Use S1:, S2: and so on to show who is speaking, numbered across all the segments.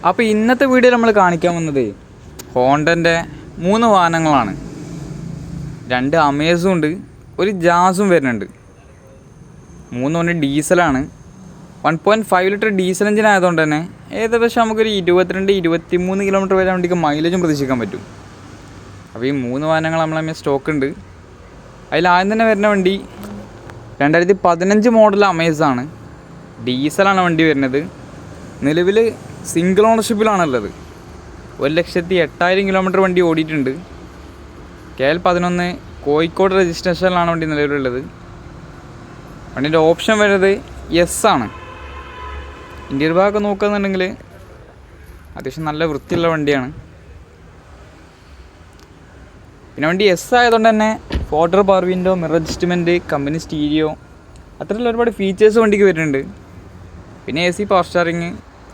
S1: അപ്പോൾ ഇന്നത്തെ വീഡിയോ നമ്മൾ കാണിക്കാൻ വന്നത് ഹോണ്ടൻ്റെ 3 വാഹനങ്ങളാണ്. 2 അമേസും ഉണ്ട്, ഒരു ജാസും വരുന്നുണ്ട്. 3 ഡീസലാണ്. 1.5 ലിറ്റർ ഡീസൽ എഞ്ചിൻ ആയതുകൊണ്ട് തന്നെ ഏകദേശം നമുക്കൊരു 22-23 കിലോമീറ്റർ വരെ വണ്ടിക്ക് മൈലേജും പ്രതീക്ഷിക്കാൻ പറ്റും. അപ്പോൾ ഈ 3 വാഹനങ്ങൾ നമ്മളെ സ്റ്റോക്ക് ഉണ്ട്. അതിൽ ആദ്യം തന്നെ വരുന്ന വണ്ടി 2015 മോഡൽ അമേസാണ്. ഡീസലാണ് വണ്ടി വരുന്നത്. നിലവിൽ സിംഗിൾ ഓണർഷിപ്പിലാണുള്ളത്. 1,08,000 കിലോമീറ്റർ വണ്ടി ഓടിയിട്ടുണ്ട്. KL11 കോഴിക്കോട് രജിസ്ട്രേഷനിലാണ് വണ്ടി നിലവിലുള്ളത്. വണ്ടീൻ്റെ ഓപ്ഷൻ വരുന്നത് എസ് ആണ്. ഇൻറ്റീരിയർ ഭാഗമൊക്കെ നോക്കുകയെന്നുണ്ടെങ്കിൽ അത്യാവശ്യം നല്ല വൃത്തിയുള്ള വണ്ടിയാണ്. പിന്നെ വണ്ടി എസ് ആയതുകൊണ്ട് തന്നെ ഫോർഡർ power window, mirror adjustment, company stereo, അത്തരത്തിലുള്ള ഒരുപാട് ഫീച്ചേഴ്സ് വണ്ടിക്ക് വരുന്നുണ്ട്. പിന്നെ AC പവർ സ്റ്റാറിങ്,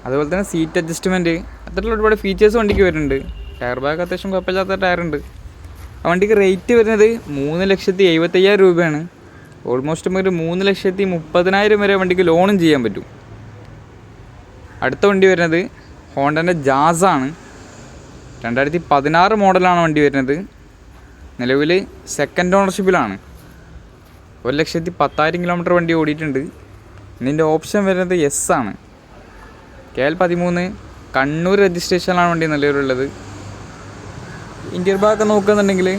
S1: അതുപോലെ തന്നെ സീറ്റ് അഡ്ജസ്റ്റ്മെൻറ്റ്, അത്തരത്തിലുള്ള ഒരുപാട് ഫീച്ചേഴ്സ് വണ്ടിക്ക് വരുന്നുണ്ട്. ടയർ ബാഗ് അത്യാവശ്യം കുഴപ്പമില്ലാത്ത ടയറുണ്ട്. ആ വണ്ടിക്ക് റേറ്റ് വരുന്നത് 3,70,75,000 രൂപയാണ്. ഓൾമോസ്റ്റ് നമുക്ക് 3,30,000 വരെ വണ്ടിക്ക് ലോണും ചെയ്യാൻ പറ്റും. അടുത്ത വണ്ടി വരുന്നത് ഹോണ്ടൻ്റെ ജാസാണ്. 2016 മോഡലാണ് വണ്ടി വരുന്നത്. നിലവിൽ സെക്കൻഡ് ഓണർഷിപ്പിലാണ്. 1,10,000 കിലോമീറ്റർ വണ്ടി ഓടിയിട്ടുണ്ട്. ഇതിൻ്റെ ഓപ്ഷൻ വരുന്നത് എസ് ആണ്. KL13 കണ്ണൂർ രജിസ്ട്രേഷനിലാണ് വണ്ടി നിലവിലുള്ളത്. ഇൻറ്റീരിയർ ഭാഗമൊക്കെ നോക്കുകയെന്നുണ്ടെങ്കിൽ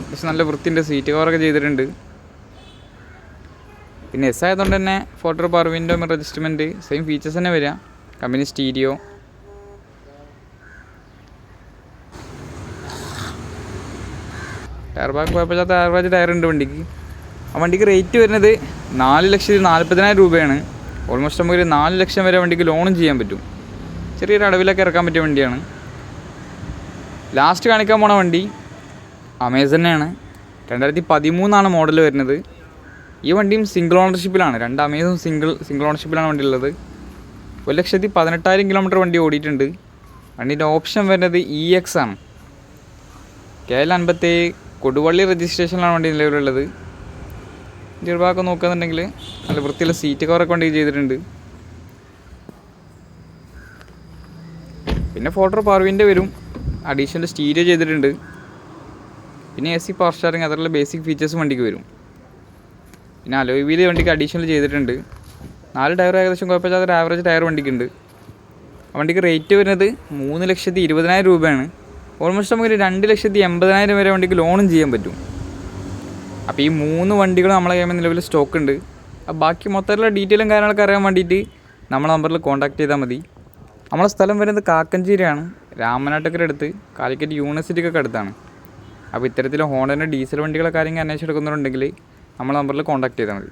S1: പക്ഷെ നല്ല വൃത്തിൻ്റെ സീറ്റ് കവറൊക്കെ ചെയ്തിട്ടുണ്ട്. പിന്നെ എസ് ആയതുകൊണ്ട് തന്നെ ഫോർഡർ power window, mirror adjustment, same features തന്നെ വരിക. കമ്പനി സ്റ്റീരിയോ, ടയർ ബാഗ് കുഴപ്പമില്ലാത്ത ആവറേജ് ടയറുണ്ട് വണ്ടിക്ക്. ആ വണ്ടിക്ക് റേറ്റ് വരുന്നത് 4,40,000 രൂപയാണ്. ഓൾമോസ്റ്റ് നമുക്ക് 4 ലക്ഷം വരെ വണ്ടിക്ക് ലോണും ചെയ്യാൻ പറ്റും. ചെറിയൊരു അടവിലൊക്കെ ഇറക്കാൻ പറ്റിയ വണ്ടിയാണ്. ലാസ്റ്റ് കാണിക്കാൻ പോണ വണ്ടി അമേസ് തന്നെയാണ്. 2013 മോഡൽ വരുന്നത്. ഈ വണ്ടിയും സിംഗിൾ ഓണർഷിപ്പിലാണ്. 2 അമേസും സിംഗിൾ ഓണർഷിപ്പിലാണ് വണ്ടി ഉള്ളത്. 1,18,000 കിലോമീറ്റർ വണ്ടി ഓടിയിട്ടുണ്ട്. വണ്ടീൻ്റെ ഓപ്ഷൻ വരുന്നത് EX ആണ്. KL57 കൊടുവള്ളി രജിസ്ട്രേഷനിലാണ് വണ്ടി നിലവിലുള്ളത്. ഇൻറ്റീരിയർ ഭാഗമൊക്കെ നോക്കുകയെന്നുണ്ടെങ്കിൽ നല്ല വൃത്തിയുള്ള സീറ്റ് കവറൊക്കെ വണ്ടി ചെയ്തിട്ടുണ്ട്. പിന്നെ ഫോർഡർ പവർ വിൻഡോ വരും. അഡീഷണൽ സ്റ്റീരിയോ ചെയ്തിട്ടുണ്ട്. പിന്നെ AC പവർ സ്റ്റാറിങ്, അതിലുള്ള ബേസിക് ഫീച്ചേഴ്സ് വണ്ടിക്ക് വരും. പിന്നെ അലോയ് വീല് വണ്ടിക്ക് അഡീഷണൽ ചെയ്തിട്ടുണ്ട്. 4 ടയർ ഏകദേശം കുഴപ്പമില്ലാത്തൊരു ആവറേജ് ടയർ വണ്ടിക്കുണ്ട്. ആ വണ്ടിക്ക് റേറ്റ് വരുന്നത് 3,20,000 രൂപയാണ്. ഓൾമോസ്റ്റ് നമുക്ക് 2,80,000 വരെ വണ്ടിക്ക് ലോണും ചെയ്യാൻ പറ്റും. അപ്പോൾ ഈ 3 വണ്ടികൾ നമ്മളെ കയ്യിൽ നിലവിൽ സ്റ്റോക്ക് ഉണ്ട്. അപ്പോൾ ബാക്കി മൊത്തത്തിലുള്ള ഡീറ്റെയിലും കാര്യങ്ങളൊക്കെ അറിയാൻ വേണ്ടിയിട്ട് നമ്മളെ നമ്പറിൽ കോൺടാക്ട് ചെയ്താൽ മതി. നമ്മളെ സ്ഥലം വരുന്നത് കാക്കഞ്ചേരിയാണ്. രാമനാട്ടക്കര അടുത്ത്, കാലിക്കറ്റ് യൂണിവേഴ്സിറ്റിക്കൊക്കെ അടുത്താണ്. അപ്പോൾ ഇത്തരത്തിൽ ഹോണ്ടൻ്റെ ഡീസൽ വണ്ടികളെ കാര്യങ്ങൾ അന്വേഷിച്ചെടുക്കുന്നുണ്ടെങ്കിൽ നമ്മളെ നമ്പറിൽ കോൺടാക്ട് ചെയ്താൽ മതി.